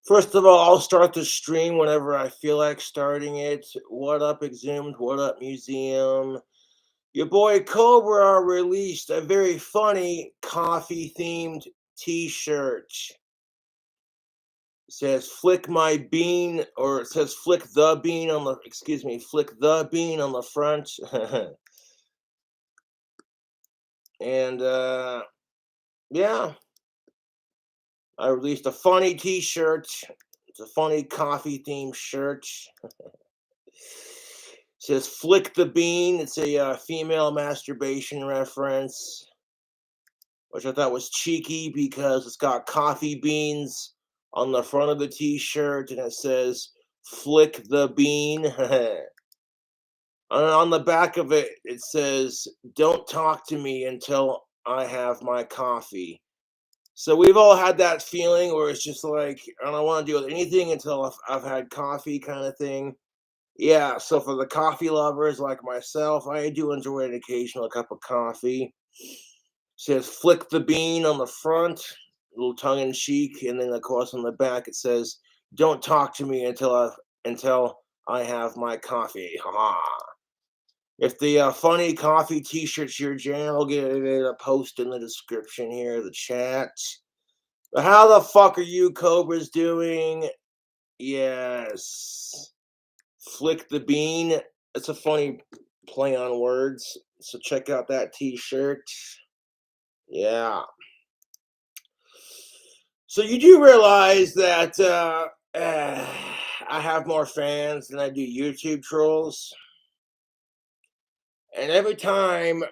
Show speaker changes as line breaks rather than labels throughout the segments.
First of all, I'll start the stream whenever I feel like starting it. What up, Exhumed? What up, Museum? Your boy Cobra released a very funny coffee themed t shirt. It says flick my bean, or it says flick the bean on the, excuse me, flick the bean on the front. And yeah, I released a funny t shirt. It's a funny coffee themed shirt. Says flick the bean. It's a female masturbation reference, which I thought was cheeky because it's got coffee beans on the front of the t-shirt and it says flick the bean. On the back of it, it says don't talk to me until I have my coffee. So we've all had that feeling where it's just like, I don't want to deal with anything until I've had coffee kind of thing. Yeah, so for the coffee lovers like myself, I do enjoy an occasional cup of coffee. Says flick the bean on the front, a little tongue in cheek, and then of course on the back it says, "Don't talk to me until I have my coffee." Ha! If the funny coffee T-shirt's your jam, I'll get a post in the description here, the chat. But how the fuck are you Cobras doing? Yes. Flick the bean. It's a funny play on words. So check out that t-shirt. Yeah. So you do realize that I have more fans than I do YouTube trolls. And every time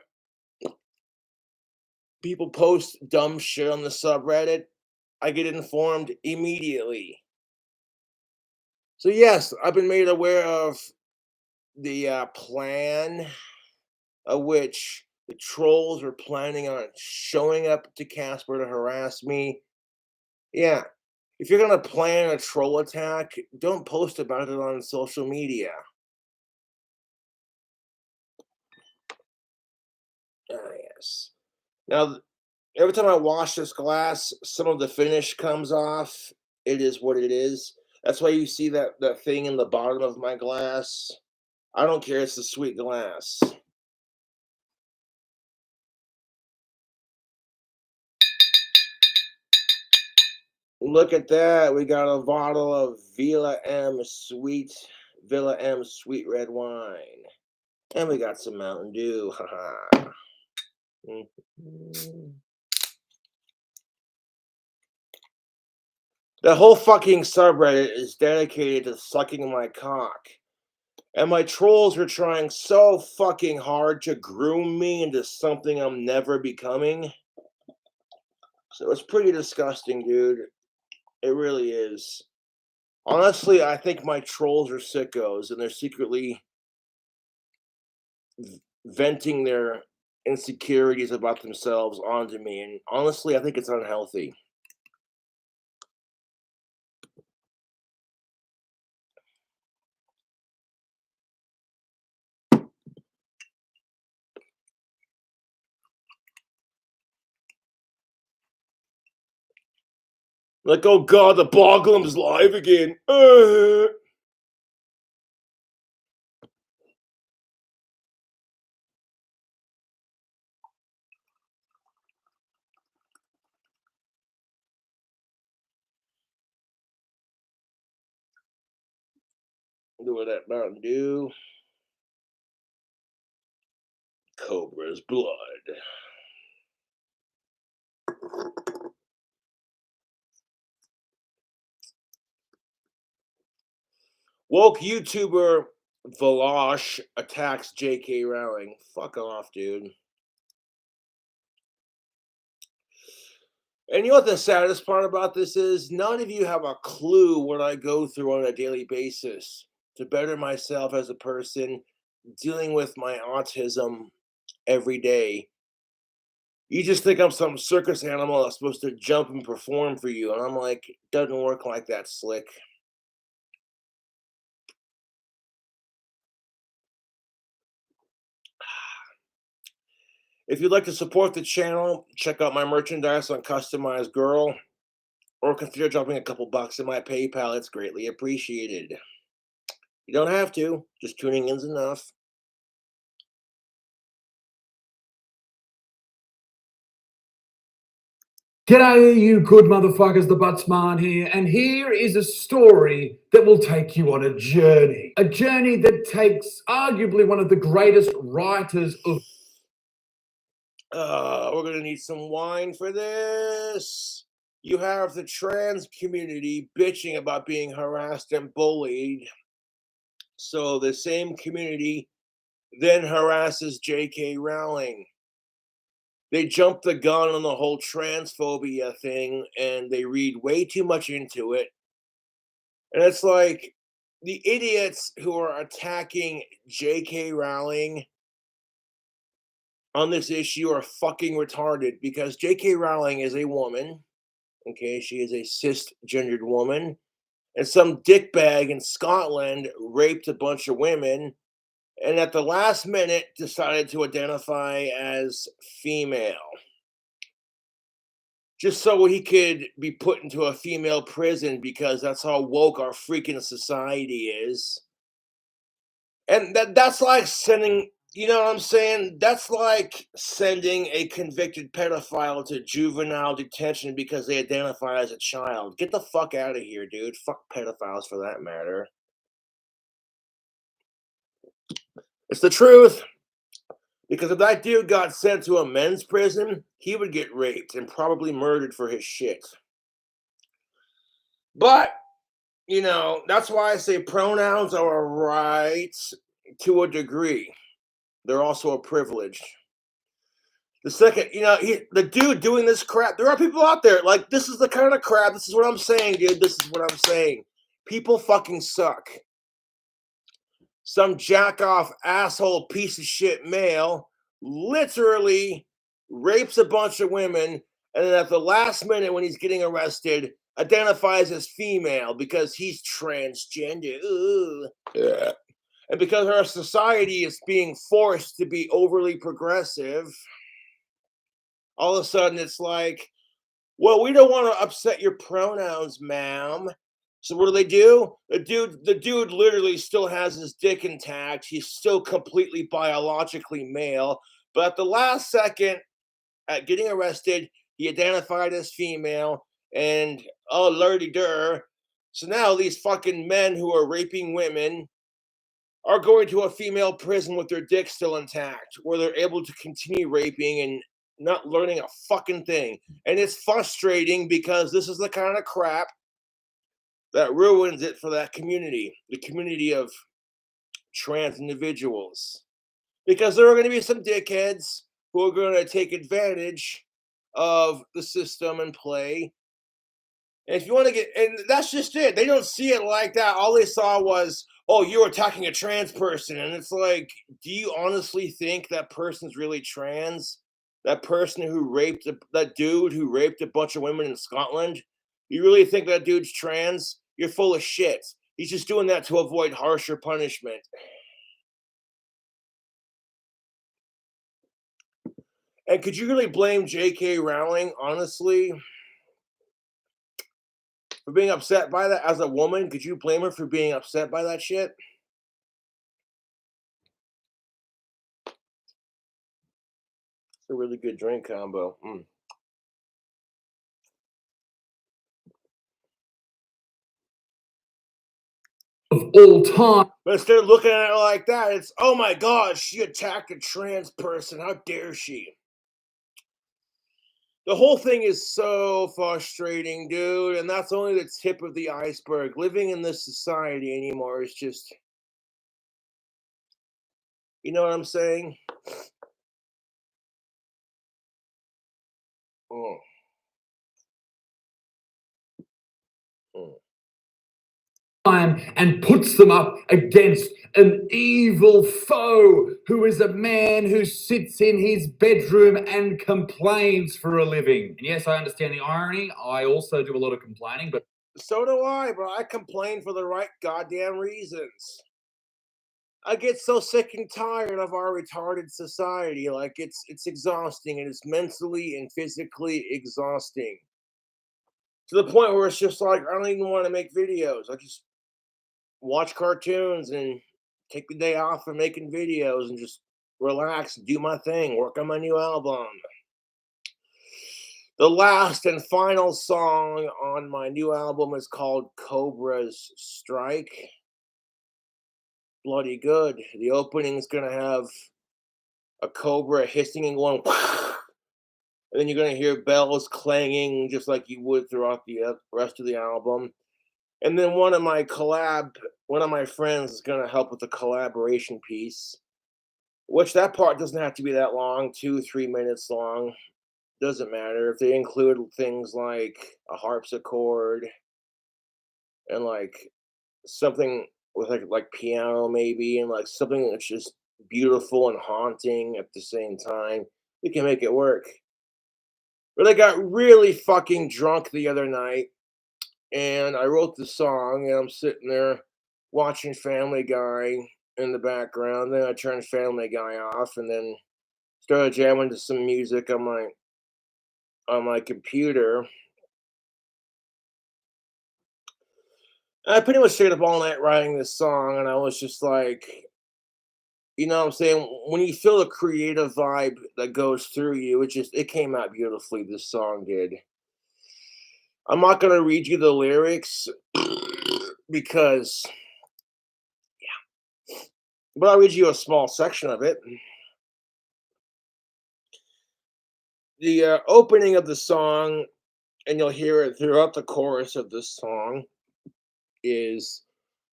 people post dumb shit on the subreddit, I get informed immediately. So yes, I've been made aware of the plan of which the trolls are planning on showing up to Casper to harass me. Yeah, if you're gonna plan a troll attack, don't post about it on social media. Ah, yes. Now, every time I wash this glass, some of the finish comes off. It is what it is. That's why you see that thing in the bottom of my glass. I don't care. It's a sweet glass. Look at that. We got a bottle of Villa M sweet red wine. And we got some Mountain Dew. Haha. Mhm. The whole fucking subreddit is dedicated to sucking my cock. And my trolls are trying so fucking hard to groom me into something I'm never becoming. So it's pretty disgusting, dude. It really is. Honestly, I think my trolls are sickos and they're secretly venting their insecurities about themselves onto me. And honestly, I think it's unhealthy. Like, oh god, the Boglem's live again. Do that Mountain Dew. Cobra's blood. Woke YouTuber Vosch attacks J.K. Rowling. Fuck off, dude. And you know what the saddest part about this is? None of you have a clue what I go through on a daily basis to better myself as a person, dealing with my autism every day. You just think I'm some circus animal that's supposed to jump and perform for you. And I'm like, doesn't work like that, Slick. If you'd like to support the channel, check out my merchandise on Customized Girl or consider dropping a couple bucks in my PayPal. It's greatly appreciated. You don't have to. Just tuning in's enough.
G'day, you good motherfuckers, the Buttsman here, and here is a story that will take you on a journey. A journey that takes arguably one of the greatest writers of...
We're gonna need some wine for this. You have the trans community bitching about being harassed and bullied. So the same community then harasses J.K. Rowling. They jump the gun on the whole transphobia thing and they read way too much into it. And it's like the idiots who are attacking J.K. Rowling on this issue are fucking retarded because J.K. Rowling is a woman. Okay, she is a cisgendered woman. And some dickbag in Scotland raped a bunch of women and at the last minute decided to identify as female. Just so he could be put into a female prison because that's how woke our freaking society is. And that's like sending, you know what I'm saying? That's like sending a convicted pedophile to juvenile detention because they identify as a child. Get the fuck out of here, dude. Fuck pedophiles for that matter. It's the truth. Because if that dude got sent to a men's prison, he would get raped and probably murdered for his shit. But, you know, that's why I say pronouns are a right to a degree. They're also a privilege. The second, you know, the dude doing this crap, there are people out there, like, this is the kind of crap, this is what I'm saying, dude, this is what I'm saying. People fucking suck. Some jack-off asshole piece of shit male literally rapes a bunch of women and then at the last minute when he's getting arrested identifies as female because he's transgender. Yeah. And because our society is being forced to be overly progressive, all of a sudden it's like, well, we don't want to upset your pronouns, ma'am. So what do? The dude literally still has his dick intact. He's still completely biologically male. But at the last second, at getting arrested, he identified as female. And oh, lurdy-dur. So now these fucking men who are raping women are going to a female prison with their dick still intact, where they're able to continue raping and not learning a fucking thing. And it's frustrating because this is the kind of crap that ruins it for that community, the community of trans individuals. Because there are going to be some dickheads who are going to take advantage of the system and play. And if you want to get, and that's just it. They don't see it like that. All they saw was, oh, you're attacking a trans person. And it's like, do you honestly think that person's really trans? That person who raped, that dude who raped a bunch of women in Scotland? You really think that dude's trans? You're full of shit. He's just doing that to avoid harsher punishment. And could you really blame J.K. Rowling, honestly, for being upset by that as a woman? Could you blame her for being upset by that shit? It's a really good drink combo.
Of all time.
But instead of looking at it like that, it's, oh my god, she attacked a trans person. How dare she? The whole thing is so frustrating, dude. And that's only the tip of the iceberg. Living in this society anymore is just, you know what I'm saying? Mm.
And puts them up against an evil foe who is a man who sits in his bedroom and complains for a living. And yes, I understand the irony. I also do a lot of complaining, but
so do I, but I complain for the right goddamn reasons. I get so sick and tired of our retarded society. Like it's exhausting and it's mentally and physically exhausting. To the point where it's just like I don't even want to make videos. I just watch cartoons and take the day off from making videos and just relax and do my thing, work on my new album. The last and final song on my new album is called Cobra's Strike. Bloody good. The opening is going to have a cobra hissing and going, and then you're going to hear bells clanging just like you would throughout the rest of the album. And then one of my friends is going to help with the collaboration piece, which that part doesn't have to be that long, 2-3 minutes long. Doesn't matter if they include things like a harpsichord and like something with like piano maybe, and like something that's just beautiful and haunting at the same time. We can make it work. But I got really fucking drunk the other night and I wrote the song and I'm sitting there watching Family Guy in the background. Then I turned Family Guy off and then started jamming to some music on my computer. I pretty much stayed up all night writing this song, and I was just like, you know what I'm saying? When you feel the creative vibe that goes through you, it came out beautifully, this song did. I'm not gonna read you the lyrics because but I'll read you a small section of it. The opening of the song, and you'll hear it throughout the chorus of this song, is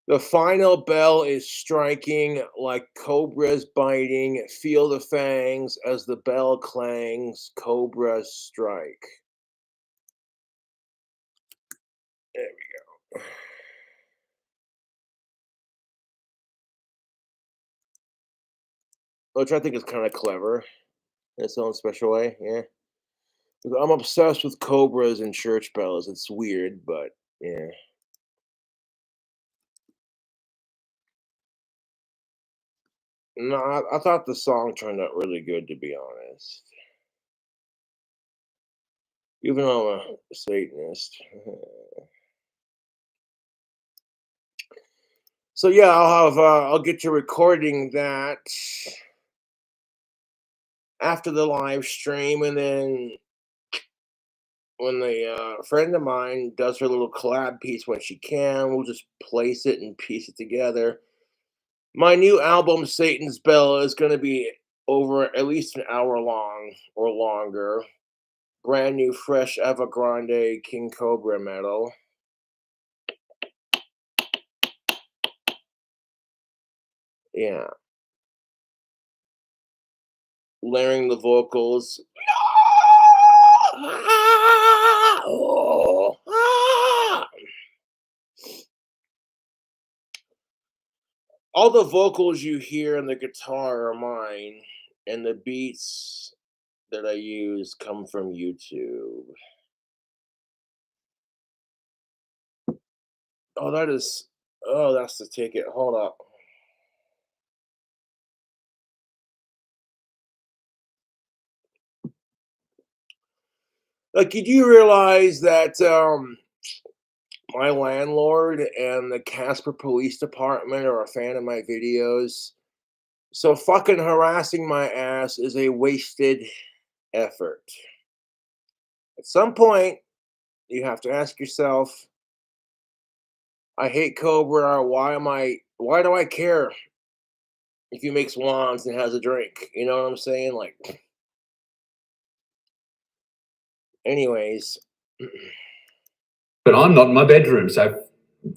the final bell is striking like cobras biting. Feel the fangs as the bell clangs. Cobras strike. There we go. Which I think is kind of clever in its own special way. Yeah. I'm obsessed with cobras and church bells. It's weird, but yeah. No, I thought the song turned out really good, to be honest. Even though I'm a Satanist. So yeah, I'll get to recording that after the live stream, and then when the friend of mine does her little collab piece when she can, we'll just place it and piece it together. My new album, Satan's Bell, is going to be over at least an hour long or longer. Brand new, fresh Evergrande King Cobra metal. Yeah. Layering the vocals. All the vocals you hear and the guitar are mine, and the beats that I use come from YouTube. Oh, that's the ticket. Hold up. Like, did you realize that my landlord and the Casper Police Department are a fan of my videos? So fucking harassing my ass is a wasted effort. At some point, you have to ask yourself, I hate Cobra. Why do I care if he makes wands and has a drink? You know what I'm saying? Like, anyways.
But I'm not in my bedroom, so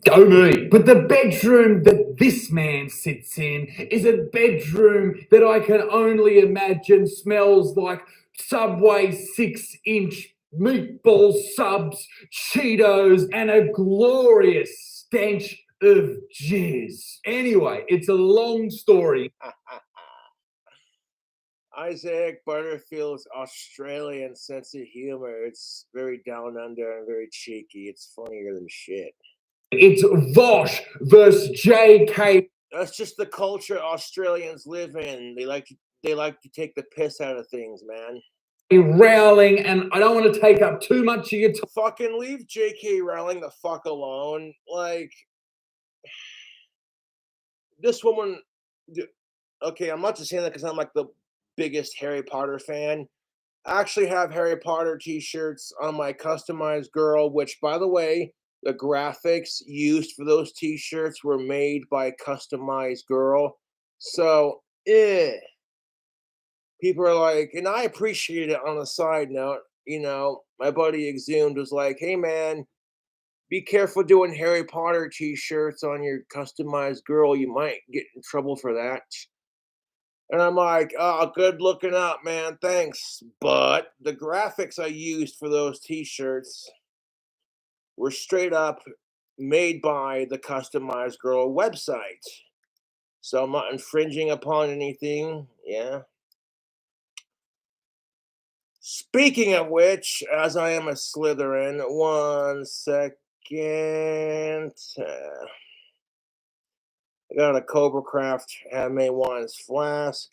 go me. But the bedroom that this man sits in is a bedroom that I can only imagine smells like Subway 6-inch meatball subs, Cheetos, and a glorious stench of jizz. Anyway, it's a long story.
Isaac Butterfield's Australian sense of humor. It's very down under and very cheeky. It's funnier than shit.
It's Vosch versus JK.
That's just the culture Australians live in. They like to take the piss out of things, man.
Rowling, and I don't want to take up too much of your time.
Fucking leave J.K. Rowling the fuck alone. Like, this woman. Okay, I'm not just saying that because I'm like the biggest Harry Potter fan. I actually have Harry Potter t-shirts on my customized girl, which, by the way, the graphics used for those t-shirts were made by customized girl. So, people are like, and I appreciate it. On a side note, my buddy Exhumed was like, "Hey man, be careful doing Harry Potter t-shirts on your customized girl. You might get in trouble for that." And I'm like, "Oh, good looking out, man. Thanks." But the graphics I used for those t-shirts were straight up made by the customized girl website. So I'm not infringing upon anything. Yeah. Speaking of which, as I am a Slytherin, one second. I got a Cobra Craft handmade wines flask.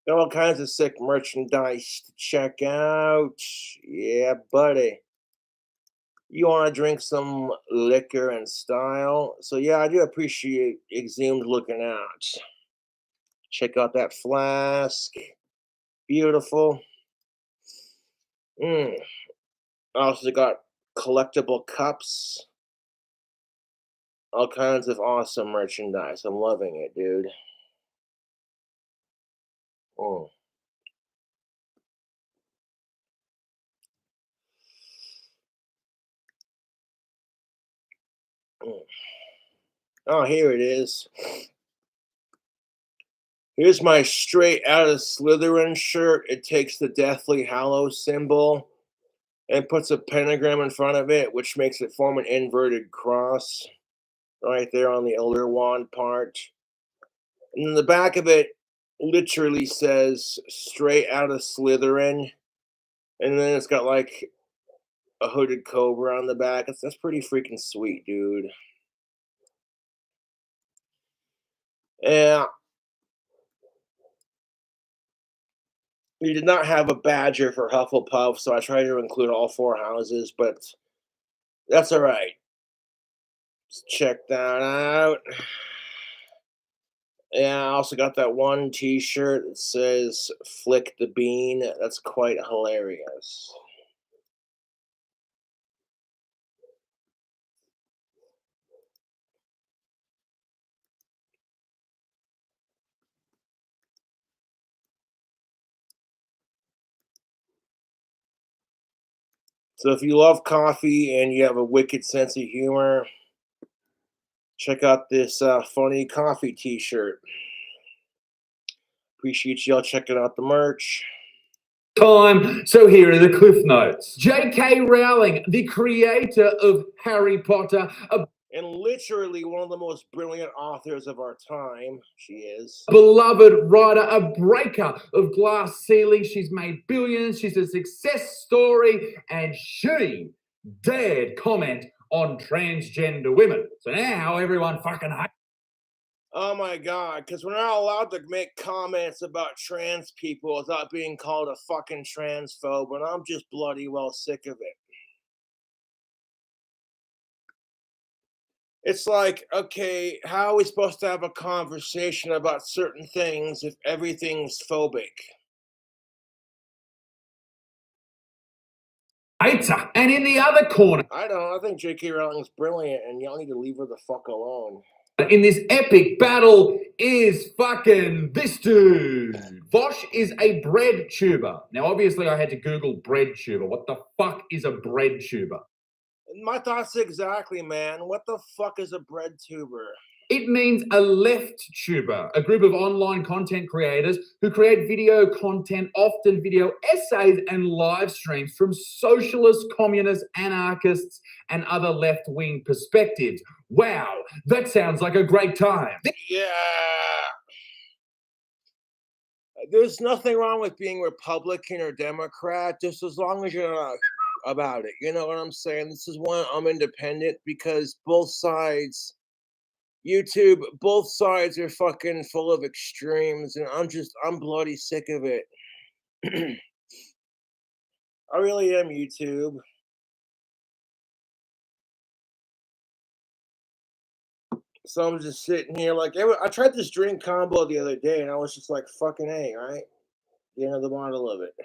Got all kinds of sick merchandise to check out. Yeah, buddy. You want to drink some liquor and style? So, yeah, I do appreciate Exhumed looking out. Check out that flask. Beautiful. I also got collectible cups. All kinds of awesome merchandise. I'm loving it, dude. Mm. Mm. Oh, here it is. Here's my straight out of Slytherin shirt. It takes the Deathly Hallows symbol and puts a pentagram in front of it, which makes it form an inverted cross right there on the Elder Wand part. And then the back of it literally says straight out of Slytherin. And then it's got like a hooded cobra on the back. That's pretty freaking sweet, dude. Yeah. We did not have a badger for Hufflepuff, so I tried to include all four houses, but that's all right. Let's check that out. Yeah, I also got that one t-shirt that says Flick the Bean. That's quite hilarious. So if you love coffee and you have a wicked sense of humor, check out this funny coffee t-shirt. Appreciate y'all checking out the merch.
Time. So here are the cliff notes. J.K. Rowling, the creator of Harry Potter,
And literally one of the most brilliant authors of our time. She is.
beloved writer, a breaker of glass ceilings. She's made billions. She's a success story, and she dared comment on transgender women. So now everyone fucking hates.
Oh my god, because we're not allowed to make comments about trans people without being called a fucking transphobe, and I'm just bloody well sick of it. It's like, okay, how are we supposed to have a conversation about certain things if everything's phobic?
Her. And in the other corner,
I don't. I think J.K. Rowling's brilliant, and y'all need to leave her the fuck alone.
in this epic battle is fucking this dude. Vosch is a bread tuber. Now, obviously, I had to Google bread tuber. What the fuck is a bread tuber?
My thoughts exactly, man. What the fuck is a bread tuber?
It means a left tuber, a group of online content creators who create video content, often video essays and live streams from socialist, communist, anarchists, and other left-wing perspectives. Wow, that sounds like a great time.
Yeah. There's nothing wrong with being Republican or Democrat, just as long as you're not about it. You know what I'm saying? This is why I'm independent, because both sides, YouTube, both sides are fucking full of extremes, and I'm bloody sick of it. I really am YouTube. So I'm just sitting here like I tried this drink combo the other day, and I was just like, "Fucking A, right?" The end of the bottle of it.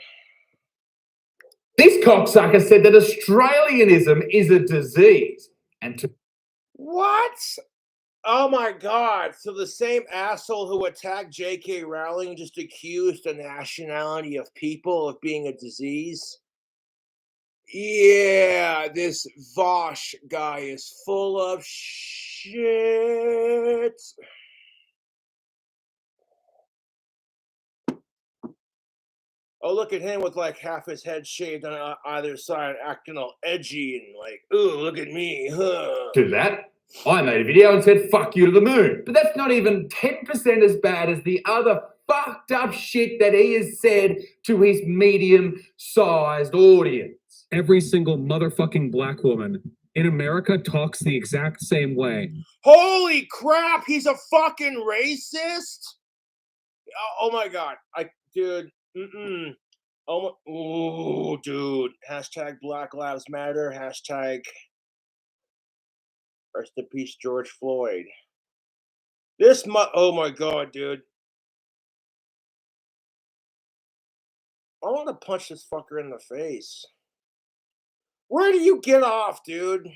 This cocksucker said that Australianism is a disease. And to
What? Oh my god. So the same asshole who attacked J.K. Rowling just accused the nationality of people of being a disease? Yeah, this Vosch guy is full of shit. Oh, look at him with like half his head shaved on either side, acting all edgy and like, ooh, look at me, huh?
do that, I made a video and said, fuck you to the moon. But that's not even 10% as bad as the other fucked up shit that he has said to his medium-sized audience.
Every single motherfucking black woman in America talks the exact same way.
Holy crap, he's a fucking racist? Oh my god. Dude, oh my, ooh, dude. Hashtag Black Lives Matter. Hashtag rest in peace, George Floyd. Oh my god, dude. I want to punch this fucker in the face. Where do you get off, dude?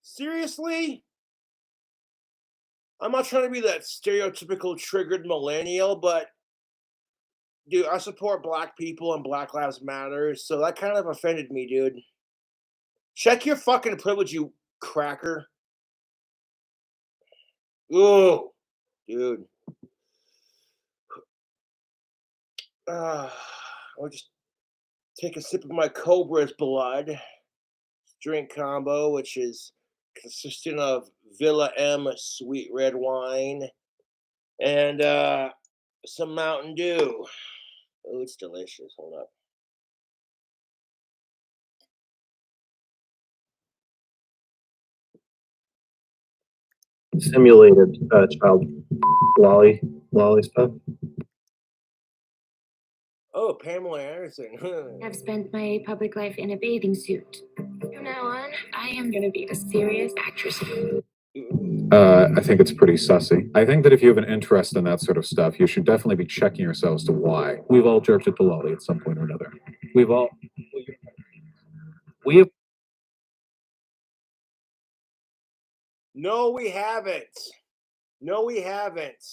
Seriously? I'm not trying to be that stereotypical triggered millennial, but dude, I support black people and Black Lives Matter, so that kind of offended me, dude. Check your fucking privilege, you cracker. Ooh, dude. I'll just take a sip of my Cobra's blood drink combo, which is consisting of Villa M sweet red wine and some Mountain Dew. Oh, it's delicious. Hold up.
Simulated child lolly stuff.
Oh, Pamela Anderson.
I've spent my public life in a bathing suit. From now on, I am going to be a serious actress.
I think it's pretty sussy. I think that if you have an interest in that sort of stuff, you should definitely be checking yourselves to why. We've all jerked at the lolly at some point or another. We have.
No, we haven't. No, we haven't.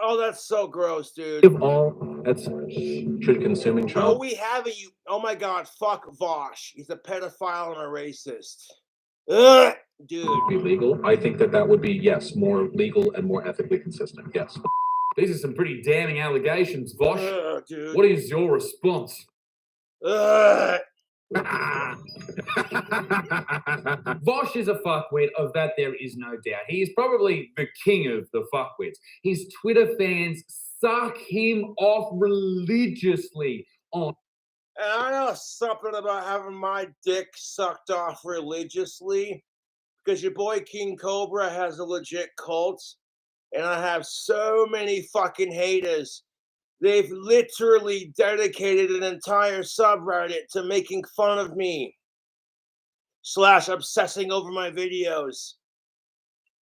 Oh, that's so gross, dude.
We've all should consuming
No,
child.
we haven't. You. Oh my God! Fuck Vosch. He's a pedophile and a racist. Ugh, dude.
Be legal. I think that would be, yes, more legal and more ethically consistent. Yes.
These are some pretty damning allegations, Vosch.
Ugh, dude.
What is your response?
Ugh.
Vosch is a fuckwit, of that there is no doubt. He is probably the king of the fuckwits. His Twitter fans suck him off religiously on.
And I know something about having my dick sucked off religiously, because your boy King Cobra has a legit cult, and I have so many fucking haters. They've literally dedicated an entire subreddit to making fun of me / obsessing over my videos.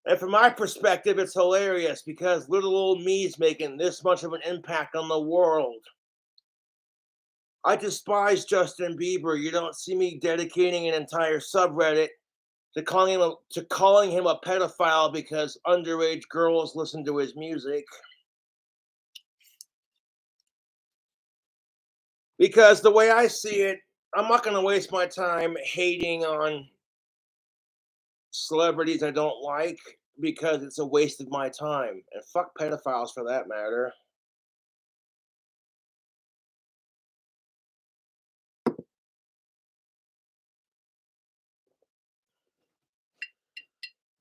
And from my perspective, it's hilarious because little old me's making this much of an impact on the world. I despise Justin Bieber. You don't see me dedicating an entire subreddit to calling him a pedophile because underage girls listen to his music. Because the way I see it, I'm not going to waste my time hating on celebrities I don't like because it's a waste of my time. And fuck pedophiles for that matter.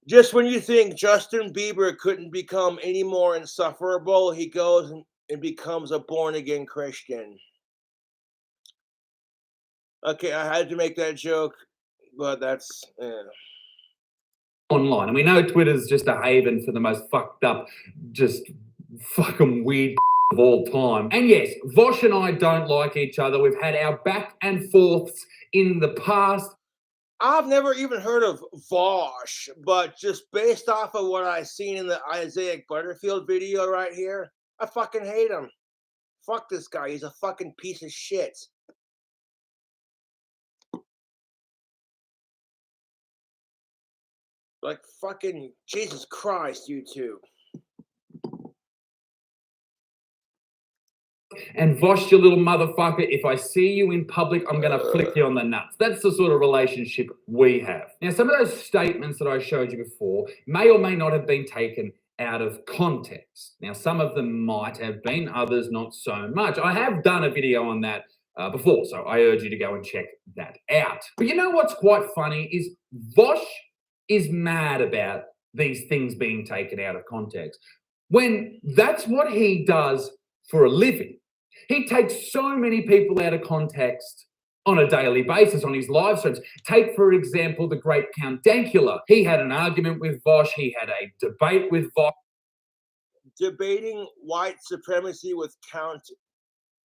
Just when you think Justin Bieber couldn't become any more insufferable, he goes and becomes a born-again Christian. Okay, I had to make that joke, but that's...
online. And we know Twitter's just a haven for the most fucked up, just fucking weird of all time. And yes, Vosch and I don't like each other. We've had our back and forths in the past.
I've never even heard of Vosch, but just based off of what I seen in the Isaiah Butterfield video right here, I fucking hate him. Fuck this guy. He's a fucking piece of shit. Like fucking Jesus Christ, YouTube.
And Vosch, you little motherfucker, if I see you in public, I'm going to flick you on the nuts. That's the sort of relationship we have. Now, some of those statements that I showed you before may or may not have been taken out of context. Now, some of them might have been, others not so much. I have done a video on that before, so I urge you to go and check that out. But you know what's quite funny is Vosch is mad about these things being taken out of context when that's what he does for a living. He takes so many people out of context on a daily basis on his live streams. Take, for example, the great Count Dankula. He had an argument with Vosch. He had a debate with Vosch.
Debating white supremacy with Count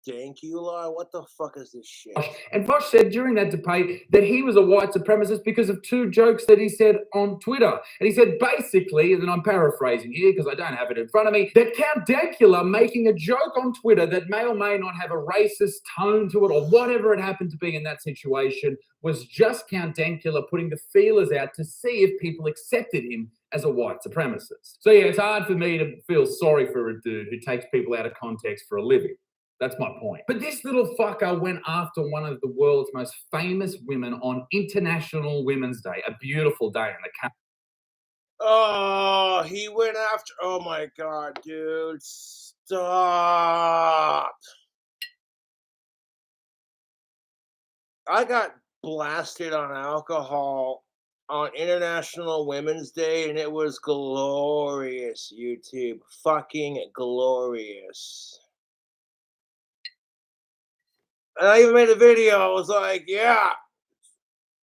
Dankula? What the fuck is this shit?
And Vosch said during that debate that he was a white supremacist because of two jokes that he said on Twitter. And he said basically, and I'm paraphrasing here because I don't have it in front of me, that Count Dankula making a joke on Twitter that may or may not have a racist tone to it or whatever it happened to be in that situation was just Count Dankula putting the feelers out to see if people accepted him as a white supremacist. So yeah, it's hard for me to feel sorry for a dude who takes people out of context for a living. That's my point. But this little fucker went after one of the world's most famous women on International Women's Day, a beautiful day in the country.
Oh, he went after. Oh my god, dude. Stop. I got blasted on alcohol on International Women's Day, and it was glorious, YouTube. Fucking glorious. And I even made a video. I was like, yeah,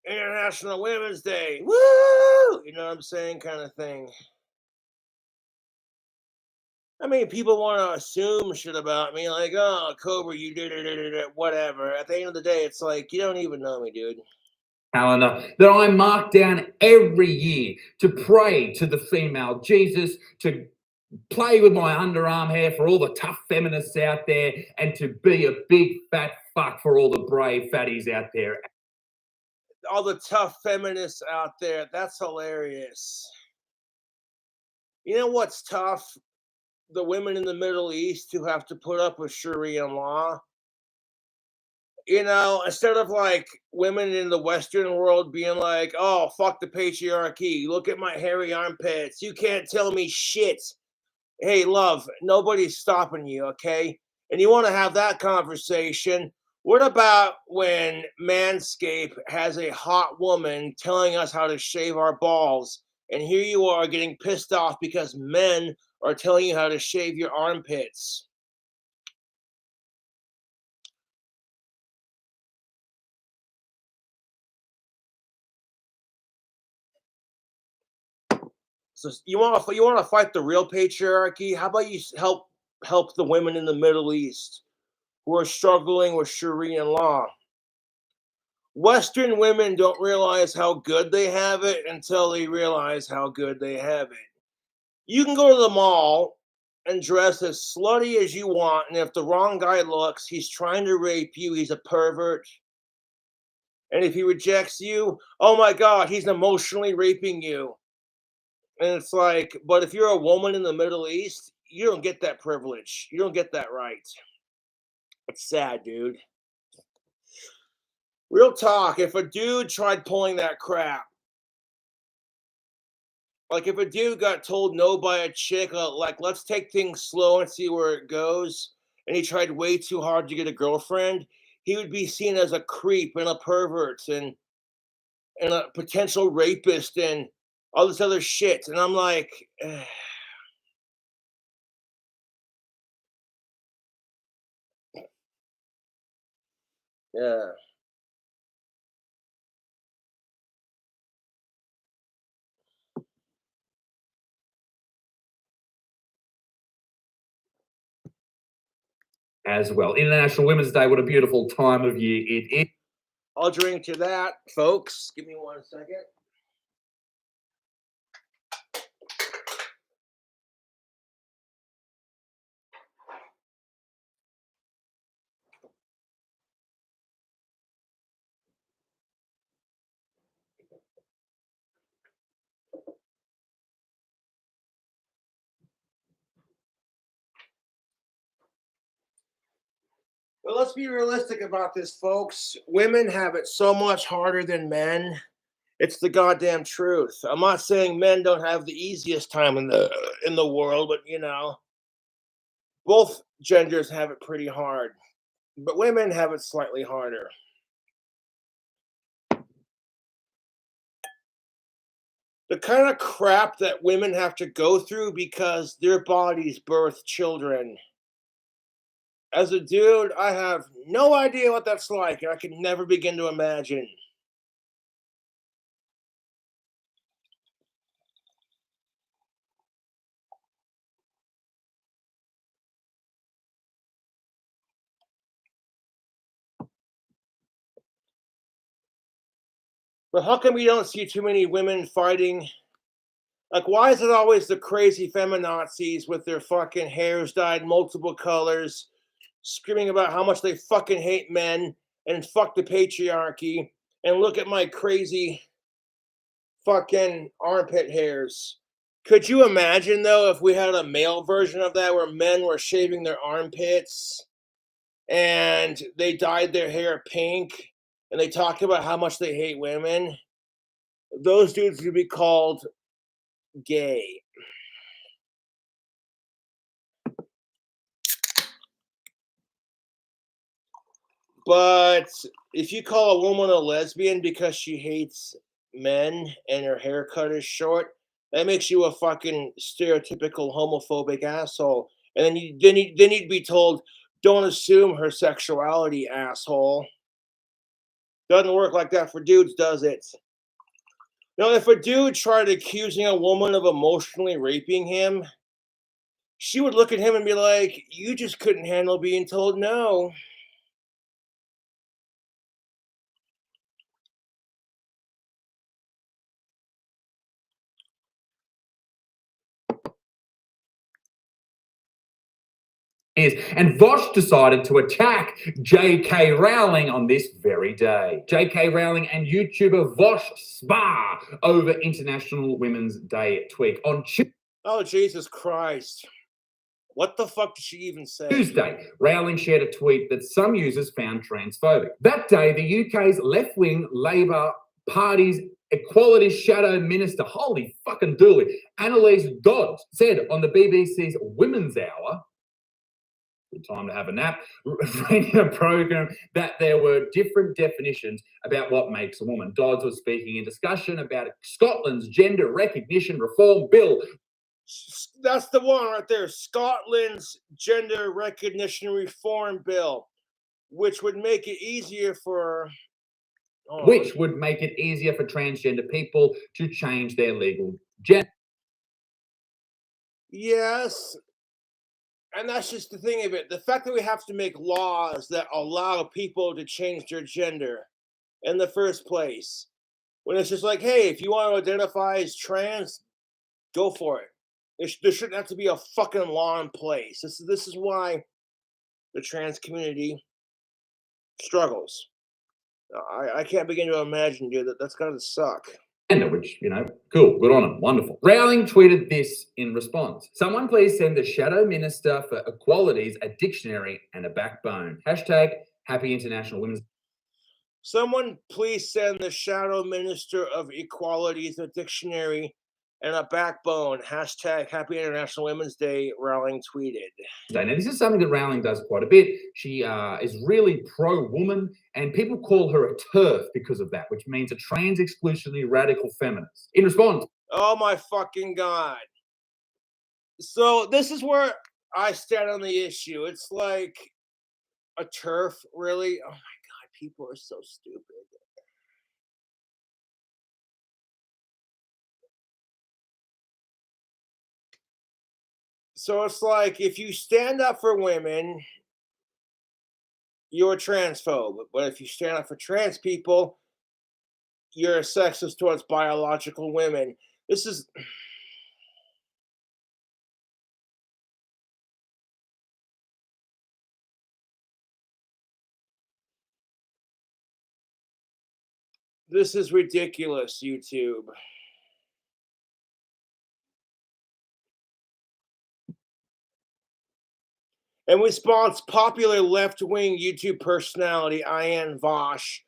International Women's Day. Woo! You know what I'm saying? Kind of thing. I mean, people want to assume shit about me. Like, oh, Cobra, you did it, whatever. At the end of the day, it's like, you don't even know me, dude.
Calendar that I mark down every year to pray to the female Jesus, to play with my underarm hair for all the tough feminists out there, and to be a big fat fuck for all the brave fatties out there.
All the tough feminists out there. That's hilarious. You know what's tough? The women in the Middle East who have to put up with Sharia law. You know, instead of like women in the Western world being like, oh, fuck the patriarchy. Look at my hairy armpits. You can't tell me shit. Hey, love, nobody's stopping you, okay? And you want to have that conversation. What about when Manscaped has a hot woman telling us how to shave our balls, and here you are getting pissed off because men are telling you how to shave your armpits? So you want to fight the real patriarchy? How about you help the women in the Middle East who are struggling with Sharia law? Western women don't realize how good they have it until they realize how good they have it. You can go to the mall and dress as slutty as you want, and if the wrong guy looks, he's trying to rape you, he's a pervert. And if he rejects you, oh my God, he's emotionally raping you. And it's like, but if you're a woman in the Middle East, you don't get that privilege. You don't get that right. It's sad, dude. Real talk, if a dude tried pulling that crap, like if a dude got told no by a chick, like let's take things slow and see where it goes, and he tried way too hard to get a girlfriend, he would be seen as a creep and a pervert and a potential rapist and all this other shit. And I'm like, yeah.
as well. International Women's Day, what a beautiful time of year it is.
I'll drink to that, folks. Give me 1 second. But let's be realistic about this, folks. Women have it so much harder than men. It's the goddamn truth. I'm not saying men don't have the easiest time in the world, but you know, both genders have it pretty hard. But women have it slightly harder. The kind of crap that women have to go through because their bodies birth children. As a dude, I have no idea what that's like, and I can never begin to imagine. But how come we don't see too many women fighting? Like, why is it always the crazy feminazis with their fucking hairs dyed multiple colors, screaming about how much they fucking hate men and fuck the patriarchy, and look at my crazy fucking armpit hairs? Could you imagine, though, if we had a male version of that where men were shaving their armpits and they dyed their hair pink and they talked about how much they hate women? Those dudes would be called gay. But if you call a woman a lesbian because she hates men and her haircut is short, that makes you a fucking stereotypical homophobic asshole. And then you'd be told, don't assume her sexuality, asshole. Doesn't work like that for dudes, does it? Now, if a dude tried accusing a woman of emotionally raping him, she would look at him and be like, you just couldn't handle being told no.
And Vosch decided to attack J.K. Rowling on this very day. J.K. Rowling and YouTuber Vosch spar over International Women's Day tweet on
Oh, Jesus Christ. What the fuck did she even say?
Tuesday. Rowling shared a tweet that some users found transphobic. That day, the UK's left-wing Labour Party's Equality Shadow Minister, holy fucking dooly, Annalise Dodds, said on the BBC's Women's Hour, good time to have a nap, radio program, that there were different definitions about what makes a woman. Dodds was speaking in discussion about Scotland's gender recognition reform bill.
That's the one right there, Scotland's gender recognition reform bill, which would make it easier for
transgender people to change their legal gender.
Yes. And that's just the thing of it. The fact that we have to make laws that allow people to change their gender in the first place, when it's just like, hey, if you want to identify as trans, go for it. There shouldn't have to be a fucking law in place. This is why the trans community struggles. I can't begin to imagine, dude, that's gotta suck.
Which, you know, cool, good on him, wonderful. Rowling tweeted this in response. Someone please send the Shadow Minister for Equalities a dictionary and a backbone. Hashtag Happy International Women's.
Someone please send the Shadow Minister of Equalities a dictionary and a backbone. Hashtag Happy International Women's Day, Rowling tweeted.
Now, this is something that Rowling does quite a bit. She is really pro-woman, and people call her a TERF because of that, which means a trans-exclusionary radical feminist. In response...
Oh my fucking God. So this is where I stand on the issue. It's like a TERF, really? Oh my God, people are so stupid. So it's like, if you stand up for women, you're a transphobe. But if you stand up for trans people, you're a sexist towards biological women. This is ridiculous, YouTube. In response, popular left-wing YouTube personality Ian Vosch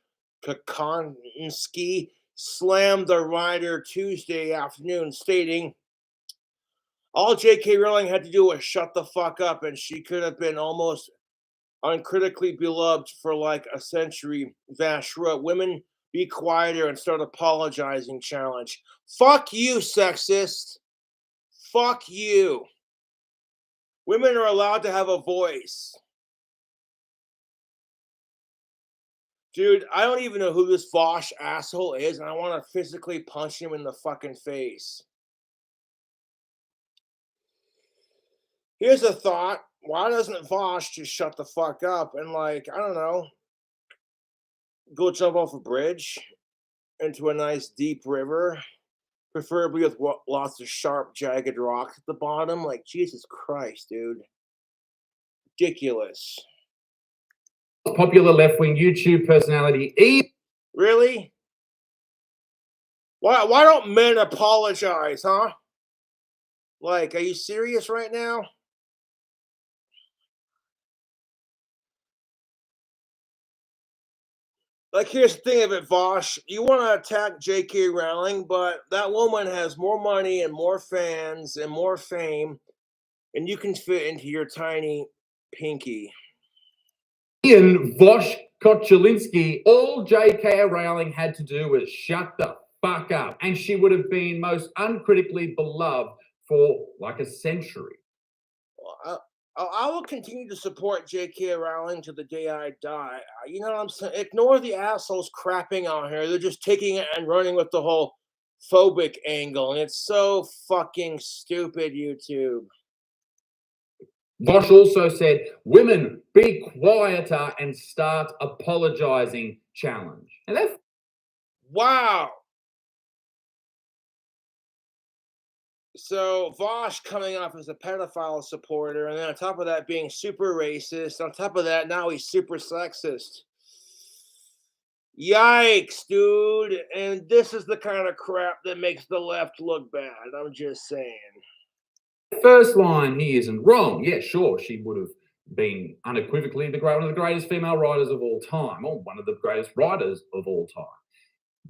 Kokonsky slammed the writer Tuesday afternoon, stating, all J.K. Rowling had to do was shut the fuck up, and she could have been almost uncritically beloved for like a century. Vosch wrote, women be quieter and start apologizing challenge. Fuck you, sexist. Fuck you. Women are allowed to have a voice. Dude, I don't even know who this Vosch asshole is, and I want to physically punch him in the fucking face. Here's a thought. Why doesn't Vosch just shut the fuck up and, like, I don't know, go jump off a bridge into a nice deep river, preferably with lots of sharp, jagged rocks at the bottom? Like, Jesus Christ, dude. Ridiculous.
Popular left-wing YouTube personality
Really? Why don't men apologize, huh? Like, are you serious right now? Like, here's the thing of it, Vosch. You want to attack J.K. Rowling, but that woman has more money and more fans and more fame, and you can fit into your tiny pinky.
Ian Vosch Kochelinski, all J.K. Rowling had to do was shut the fuck up, and she would have been most uncritically beloved for like a century.
Well, I will continue to support J.K. Rowling to the day I die. You know what I'm saying? Ignore the assholes crapping on her. They're just taking it and running with the whole phobic angle, and it's so fucking stupid, YouTube.
Vosch also said, women, be quieter and start apologizing challenge. And that's
wow. So Vosch coming off as a pedophile supporter, and then on top of that being super racist. On top of that, now he's super sexist. Yikes, dude. And this is the kind of crap that makes the left look bad. I'm just saying.
first line, he isn't wrong. Yeah, sure, she would have been unequivocally one of the greatest female writers of all time, or one of the greatest writers of all time.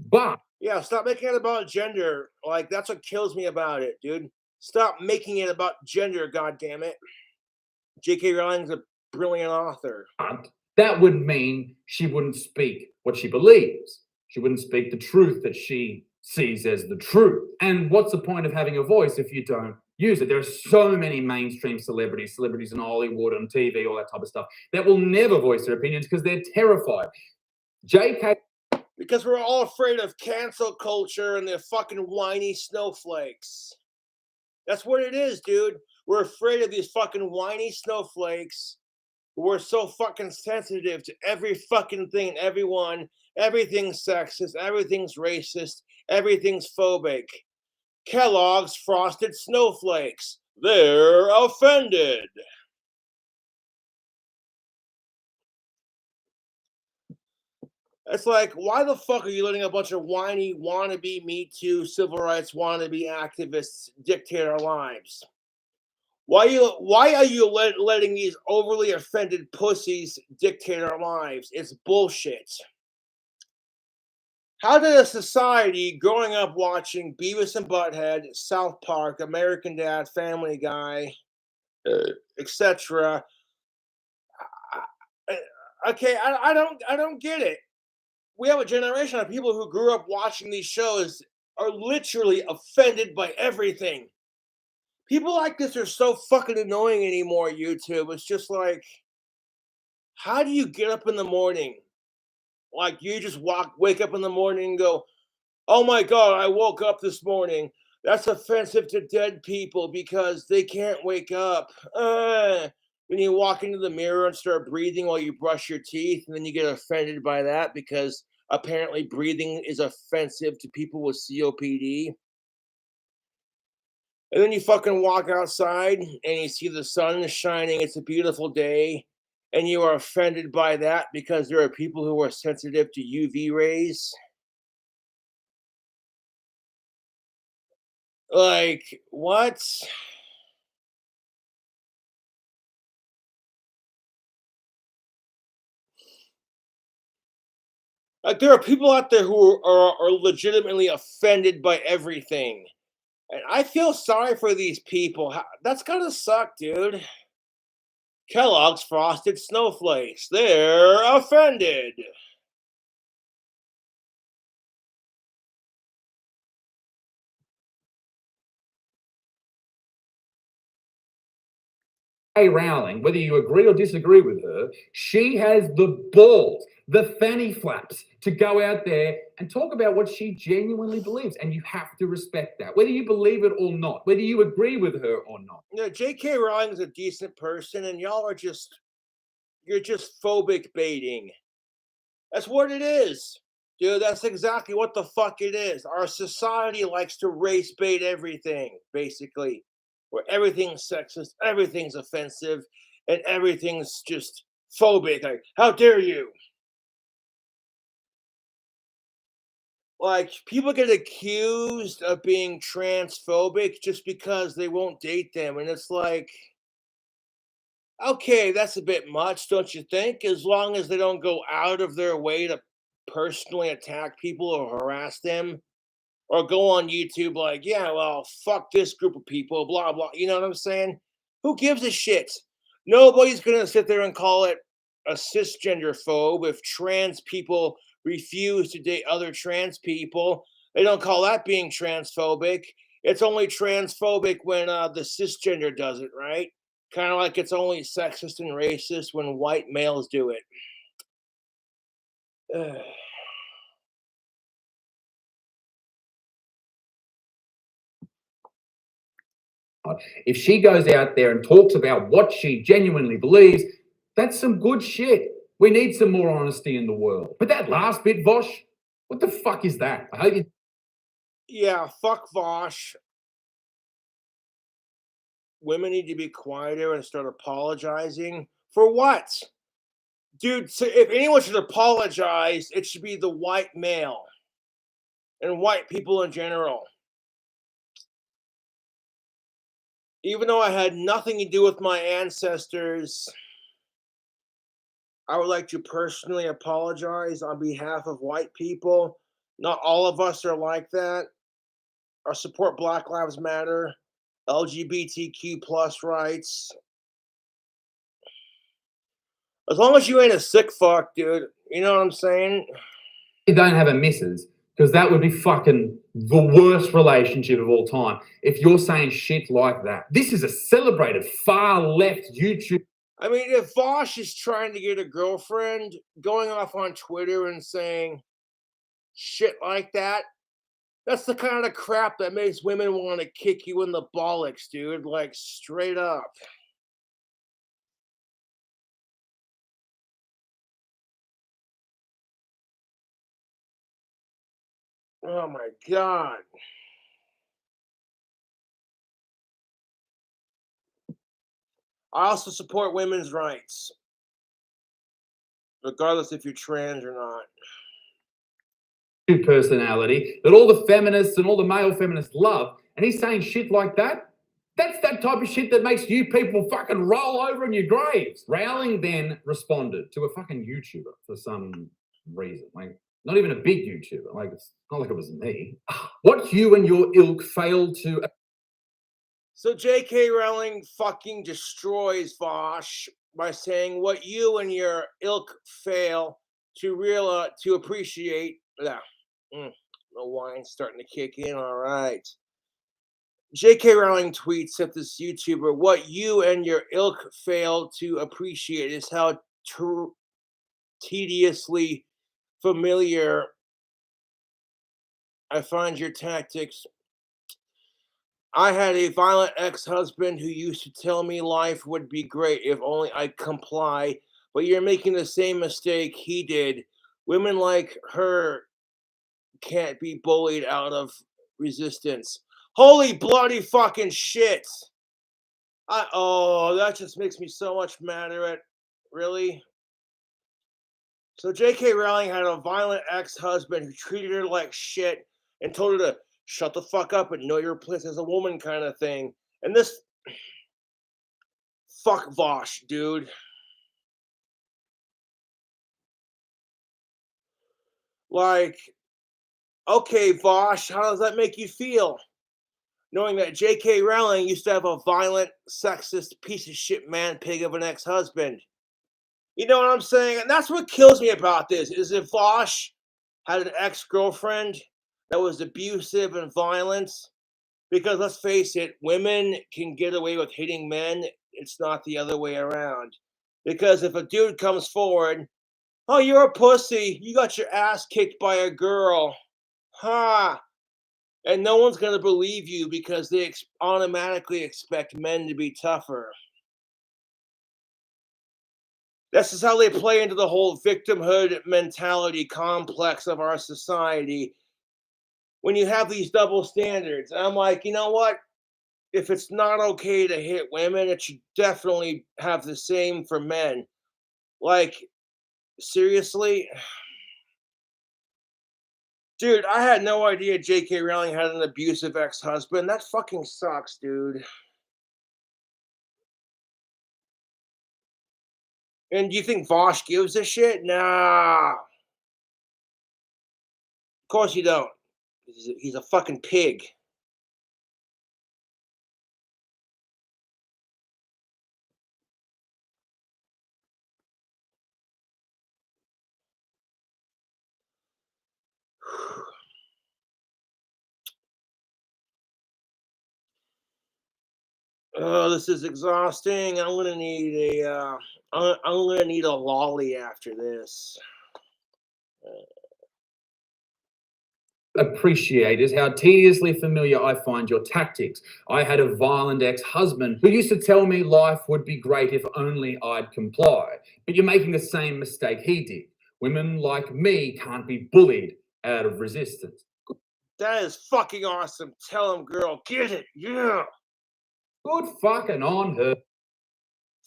But
yeah, stop making it about gender. Like, that's what kills me about it, dude. Stop making it about gender, goddammit. J.K. Rowling's a brilliant author.
That would mean she wouldn't speak what she believes. She wouldn't speak the truth that she sees as the truth. And what's the point of having a voice if you don't use it? There are so many mainstream celebrities in Hollywood, on TV, all that type of stuff, that will never voice their opinions because they're terrified. J.K.
Because we're all afraid of cancel culture and the fucking whiny snowflakes. That's what it is, dude. We're afraid of these fucking whiny snowflakes. We're so fucking sensitive to every fucking thing and everyone. Everything's sexist, everything's racist, everything's phobic. Kellogg's Frosted Snowflakes. They're offended. It's like, why the fuck are you letting a bunch of whiny, wannabe Me Too, civil rights wannabe activists dictate our lives? Why are you letting these overly offended pussies dictate our lives? It's bullshit. How did a society growing up watching Beavis and Butthead, South Park, American Dad, Family Guy, etc. Okay, I don't get it. We have a generation of people who grew up watching these shows are literally offended by everything. People like this are so fucking annoying anymore, YouTube. It's just like, how do you get up in the morning? Like, you just wake up in the morning and go, oh my God, I woke up this morning. That's offensive to dead people because they can't wake up. when you walk into the mirror and start breathing while you brush your teeth, and then you get offended by that because apparently breathing is offensive to people with COPD. And then you fucking walk outside and you see the sun is shining, it's a beautiful day, and you are offended by that because there are people who are sensitive to UV rays. Like, what? Like, there are people out there who are legitimately offended by everything. And I feel sorry for these people. That's gotta suck, dude. Kellogg's Frosted Snowflakes. They're offended.
Rowling, whether you agree or disagree with her, she has the balls, the fanny flaps to go out there and talk about what she genuinely believes. And you have to respect that, whether you believe it or not, whether you agree with her or not.
You know, J.K. Rowling's a decent person, and y'all are you're just phobic baiting. That's what it is. Dude, that's exactly what the fuck it is. Our society likes to race bait everything, basically. Where everything's sexist, everything's offensive, and everything's just phobic. Like, how dare you? Like, people get accused of being transphobic just because they won't date them. And it's like, okay, that's a bit much, don't you think? As long as they don't go out of their way to personally attack people or harass them, or go on YouTube like, yeah, well, fuck this group of people, blah, blah. You know what I'm saying? Who gives a shit? Nobody's going to sit there and call it a cisgender phobe if trans people refuse to date other trans people. They don't call that being transphobic. It's only transphobic when the cisgender does it, right? Kind of like it's only sexist and racist when white males do it. Ugh.
If she goes out there and talks about what she genuinely believes, that's some good shit. We need some more honesty in the world. But that last bit, Vosch, what the fuck is that? I hope you.
Yeah, fuck Vosch. Women need to be quieter and start apologizing. For what? Dude, so if anyone should apologize, it should be the white male and white people in general. Even though I had nothing to do with my ancestors, I would like to personally apologize on behalf of white people. Not all of us are like that. I support Black Lives Matter, LGBTQ plus rights. As long as you ain't a sick fuck, dude. You know what I'm saying?
You don't have a missus, because that would be fucking the worst relationship of all time. If you're saying shit like that, this is a celebrated far left YouTube.
I mean, if Vosch is trying to get a girlfriend, going off on Twitter and saying shit like that, that's the kind of crap that makes women want to kick you in the bollocks, dude. Like, straight up. Oh my God. I also support women's rights, regardless if you're trans or not.
Personality that all the feminists and all the male feminists love, and he's saying shit like that. That's that type of shit that makes you people fucking roll over in your graves. Rowling then responded to a fucking YouTuber for some reason, like not even a big YouTuber. Like, it's not like it was me. What you and your ilk failed to.
So J.K. Rowling fucking destroys Vosch by saying what you and your ilk fail to appreciate. Yeah, the wine's starting to kick in. All right. J.K. Rowling tweets at this YouTuber, what you and your ilk fail to appreciate is how tediously familiar I find your tactics. I had a violent ex-husband who used to tell me life would be great if only I'd comply, but you're making the same mistake he did. Women like her can't be bullied out of resistance. Holy bloody fucking shit! That just makes me so much madder at really. So J.K. Rowling had a violent ex-husband who treated her like shit and told her to shut the fuck up and know your place as a woman kind of thing. And this fuck Vosch, dude. Like, okay, Vosch, how does that make you feel? Knowing that J.K. Rowling used to have a violent, sexist, piece of shit man pig of an ex-husband. You know what I'm saying? And that's what kills me about this, is if Vosch had an ex-girlfriend that was abusive and violent, because let's face it, women can get away with hitting men. It's not the other way around. Because if a dude comes forward, oh, you're a pussy, you got your ass kicked by a girl. Ha! And no one's going to believe you because they automatically expect men to be tougher. This is how they play into the whole victimhood mentality complex of our society. When you have these double standards, I'm like, you know what? If it's not okay to hit women, it should definitely have the same for men. Like, seriously? Dude, I had no idea J.K. Rowling had an abusive ex-husband. That fucking sucks, dude. And do you think Vosch gives a shit? Nah. Of course you don't. He's a fucking pig. Oh, this is exhausting. I'm gonna need I'm gonna need a lolly after this.
Appreciate is how tediously familiar I find your tactics. I had a violent ex-husband who used to tell me life would be great if only I'd comply. But you're making the same mistake he did. Women like me can't be bullied out of resistance.
That is fucking awesome. Tell him, girl. Get it. Yeah.
Good fucking on her.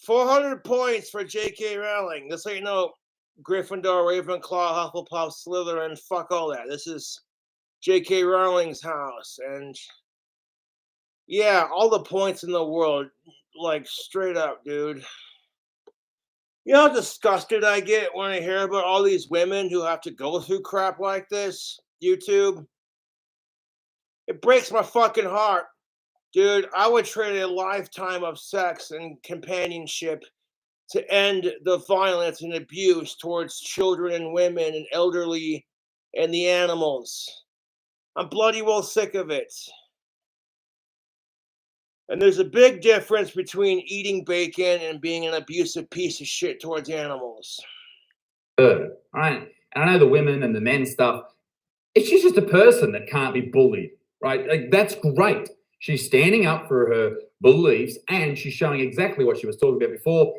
400 points for J.K. Rowling. This ain't no Gryffindor, Ravenclaw, Hufflepuff, Slytherin. Fuck all that. This is J.K. Rowling's house. And yeah, all the points in the world. Like, straight up, dude. You know how disgusted I get when I hear about all these women who have to go through crap like this? YouTube? It breaks my fucking heart. Dude, I would trade a lifetime of sex and companionship to end the violence and abuse towards children and women and elderly and the animals. I'm bloody well sick of it. And there's a big difference between eating bacon and being an abusive piece of shit towards animals.
All right. And I know the women and the men stuff. She's just a person that can't be bullied, right? Like, that's great. She's standing up for her beliefs and she's showing exactly what she was talking about before.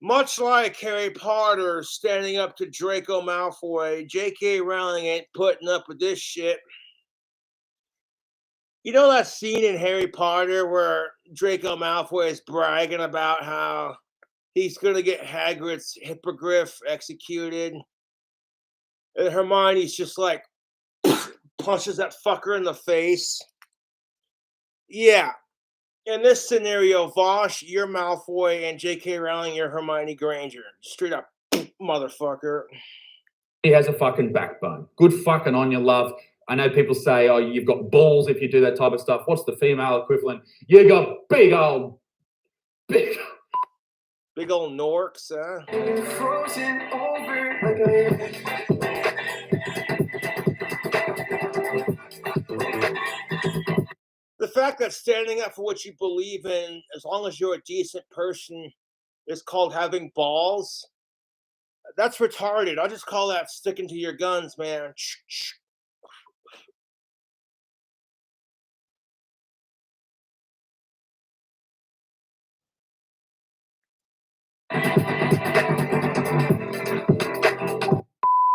Much like Harry Potter standing up to Draco Malfoy, J.K. Rowling ain't putting up with this shit. You know that scene in Harry Potter where Draco Malfoy is bragging about how he's going to get Hagrid's hippogriff executed? And Hermione's just like, punches that fucker in the face. Yeah. In this scenario, Vosch, you're Malfoy, and J.K. Rowling, you're Hermione Granger. Straight up, motherfucker.
He has a fucking backbone. Good fucking on you, love. I know people say, oh, you've got balls if you do that type of stuff. What's the female equivalent? You got big old
Norks, huh?
Frozen over like
The fact that standing up for what you believe in, as long as you're a decent person, is called having balls, that's retarded. I just call that sticking to your guns, man.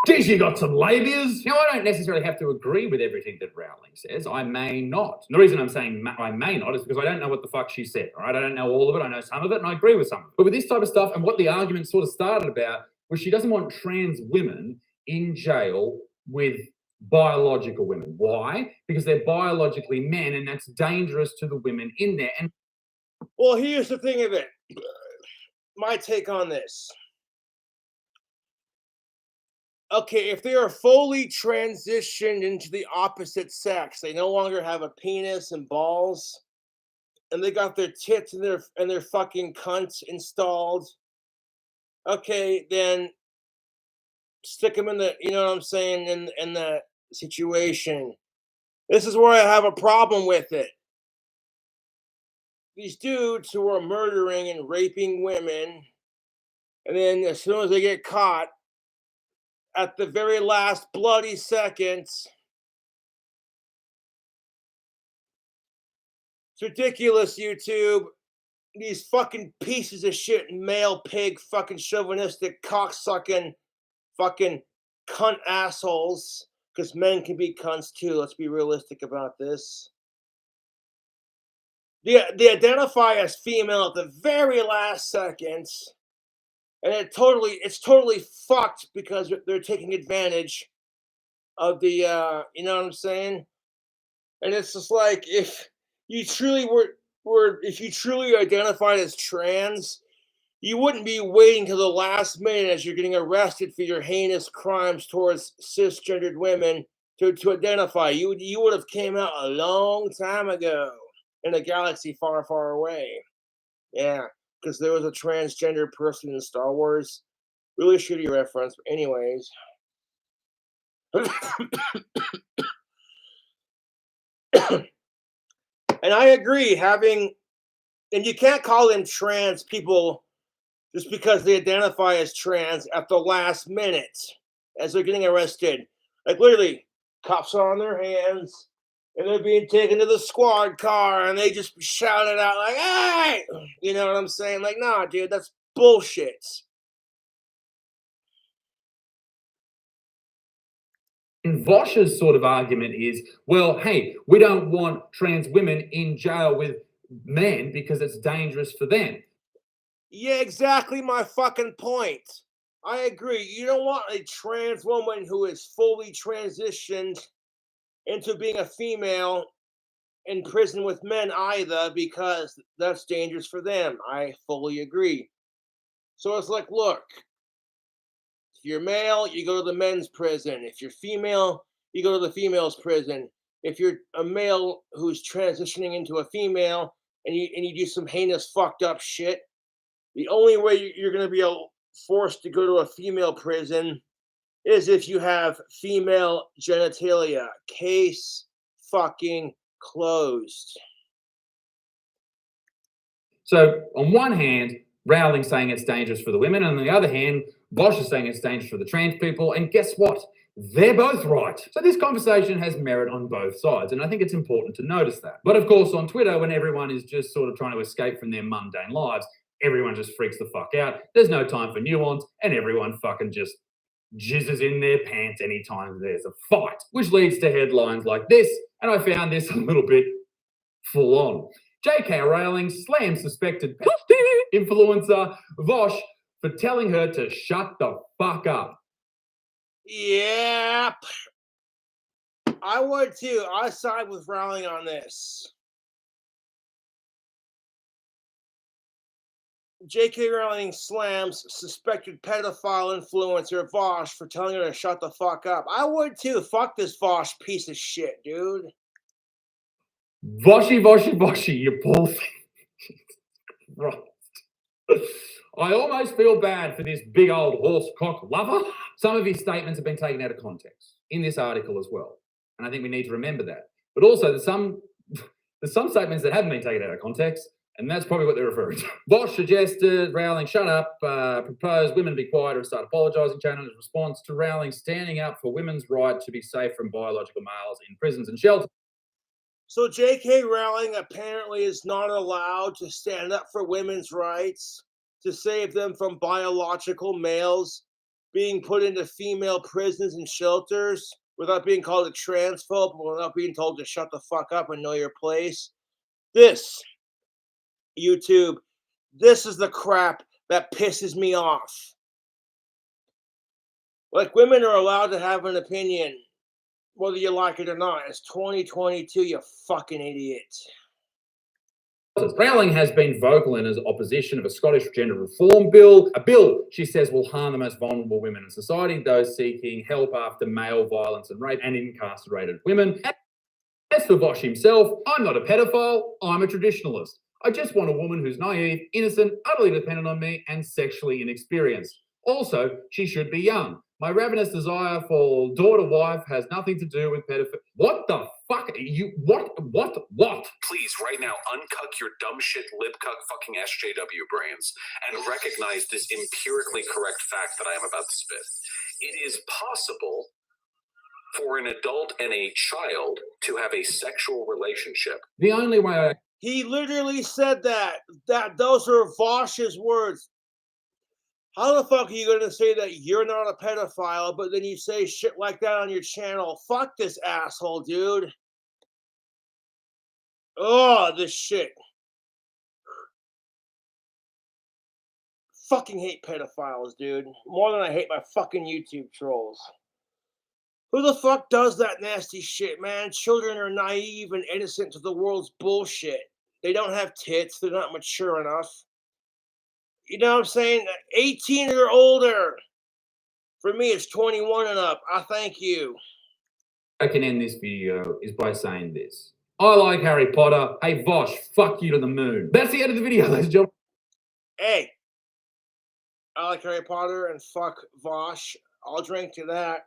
Geez, you got some labias. Now, I don't necessarily have to agree with everything that Rowling says. I may not. And the reason I'm saying I may not is because I don't know what the fuck she said, all right? I don't know all of it. I know some of it, and I agree with some of it. But with this type of stuff, and what the argument sort of started about, was she doesn't want trans women in jail with biological women. Why? Because they're biologically men, and that's dangerous to the women in there. And
well, here's the thing of it. My take on this. Okay, if they are fully transitioned into the opposite sex, they no longer have a penis and balls, and they got their tits and their fucking cunts installed. Okay, then stick them in the, you know what I'm saying, in the situation. This is where I have a problem with it. These dudes who are murdering and raping women, and then as soon as they get caught, at the very last bloody seconds, it's ridiculous, YouTube. These fucking pieces of shit, male pig, fucking chauvinistic, cocksucking, fucking cunt assholes. Because men can be cunts too. Let's be realistic about this. They identify as female at the very last seconds. And it's totally fucked because they're taking advantage of the, you know what I'm saying? And it's just like, if you truly if you truly identified as trans, you wouldn't be waiting till the last minute as you're getting arrested for your heinous crimes towards cisgendered women to identify. You would have came out a long time ago in a galaxy far, far away. Yeah. Because there was a transgender person in Star Wars. Really shitty reference, but anyways. And I agree, and you can't call them trans people just because they identify as trans at the last minute as they're getting arrested. Like literally, cops are on their hands, and they're being taken to the squad car, and they just shout it out like, "Hey!" You know what I'm saying? Like, nah, dude, that's bullshit.
And Vosch's sort of argument is, well, hey, we don't want trans women in jail with men because it's dangerous for them.
Yeah, exactly my fucking point. I agree. You don't want a trans woman who is fully transitioned into being a female in prison with men either, because that's dangerous for them. I fully agree. So it's like, look, if you're male, you go to the men's prison. If you're female, you go to the female's prison. If you're a male who's transitioning into a female and you do some heinous fucked up shit, the only way you're going to be forced to go to a female prison is if you have female genitalia. Case fucking closed.
So on one hand, Rowling's saying it's dangerous for the women, and on the other hand, Vosch is saying it's dangerous for the trans people, and guess what? They're both right. So this conversation has merit on both sides, and I think it's important to notice that. But of course, on Twitter, when everyone is just sort of trying to escape from their mundane lives, everyone just freaks the fuck out. There's no time for nuance, and everyone fucking just jizzes in their pants anytime there's a fight, which leads to headlines like this, and I found this a little bit full on. J.K. Rowling slams suspected influencer Vosch for telling her to shut the fuck up.
Yep. I would too. I side with Rowling on this. J.K. Rowling slams suspected pedophile influencer Vosch for telling her to shut the fuck up. I would too. Fuck this Vosch piece of shit, dude.
Voshi, you poor thing. Right. I almost feel bad for this big old horse cock lover. Some of his statements have been taken out of context in this article as well. And I think we need to remember that. But also there's some statements that haven't been taken out of context, and that's probably what they're referring to. Vosch suggested Rowling shut up, proposed women be quiet or start apologising, channeling his response to Rowling standing up for women's right to be safe from biological males in prisons and shelters.
So J.K. Rowling apparently is not allowed to stand up for women's rights, to save them from biological males being put into female prisons and shelters without being called a transphobe, without being told to shut the fuck up and know your place. This, YouTube, this is the crap that pisses me off. Like, women are allowed to have an opinion, whether you like it or not. It's 2022, you fucking idiot.
Rowling has been vocal in his opposition of a Scottish gender reform bill, a bill she says will harm the most vulnerable women in society, those seeking help after male violence and rape, and incarcerated women. As for Vosch himself, I'm not a pedophile, I'm a traditionalist. I just want a woman who's naive, innocent, utterly dependent on me, and sexually inexperienced. Also, she should be young. My ravenous desire for daughter-wife has nothing to do with pedophilia. What the fuck? What?
Please, right now, uncuck your dumb shit, lip-cuck fucking SJW brains and recognize this empirically correct fact that I am about to spit. It is possible for an adult and a child to have a sexual relationship.
The only way
He literally said that. Those are Vosch's words. How the fuck are you going to say that you're not a pedophile, but then you say shit like that on your channel? Fuck this asshole, dude. Oh, this shit. Fucking hate pedophiles, dude. More than I hate my fucking YouTube trolls. Who the fuck does that nasty shit, man? Children are naive and innocent to the world's bullshit. They don't have tits. They're not mature enough. You know what I'm saying? 18 or older. For me, it's 21 and up. I thank you.
I can end this video is by saying this. I like Harry Potter. Hey, Vosch, fuck you to the moon. That's the end of the video, ladies and gentlemen.
Hey, I like Harry Potter and fuck Vosch. I'll drink to that.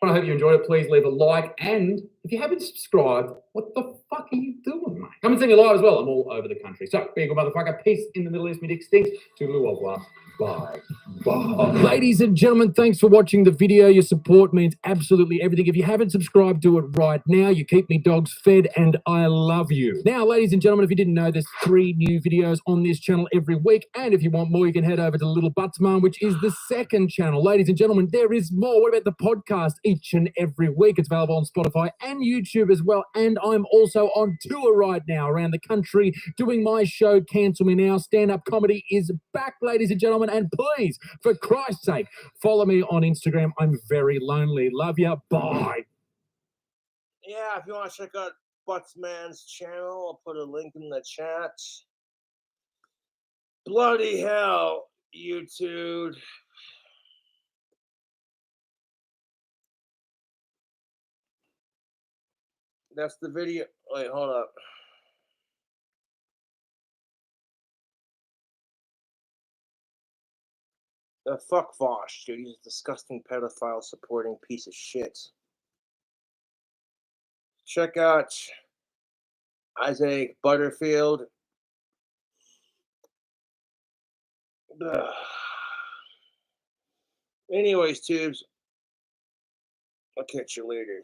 I hope you enjoyed it. Please leave a like. And if you haven't subscribed, what the fuck are you doing, mate? Come and see me live as well. I'm all over the country. So, be a good motherfucker. Peace in the Middle East. Me dick stinks. Toodaloo, au revoir. Bye. Bye. Ladies and gentlemen, thanks for watching the video. Your support means absolutely everything. If you haven't subscribed, do it right now. You keep me dogs fed, and I love you. Now, ladies and gentlemen, if you didn't know, there's 3 new videos on this channel every week. And if you want more, you can head over to Little Butts Mom, which is the 2nd channel. Ladies and gentlemen, there is more. What about the podcast each and every week? It's available on Spotify and YouTube as well. And I'm also on tour right now around the country doing my show, Cancel Me Now. Stand-up comedy is back, ladies and gentlemen. And please, for Christ's sake, follow me on Instagram. I'm very lonely. Love ya. Bye.
Yeah, if you want to check out Buttsman's channel, I'll put a link in the chat. Bloody hell, YouTube. That's the video. Wait, hold up. Fuck Vosch, dude. He's a disgusting pedophile supporting piece of shit. Check out Isaac Butterfield. Ugh. Anyways, tubes. I'll catch you later.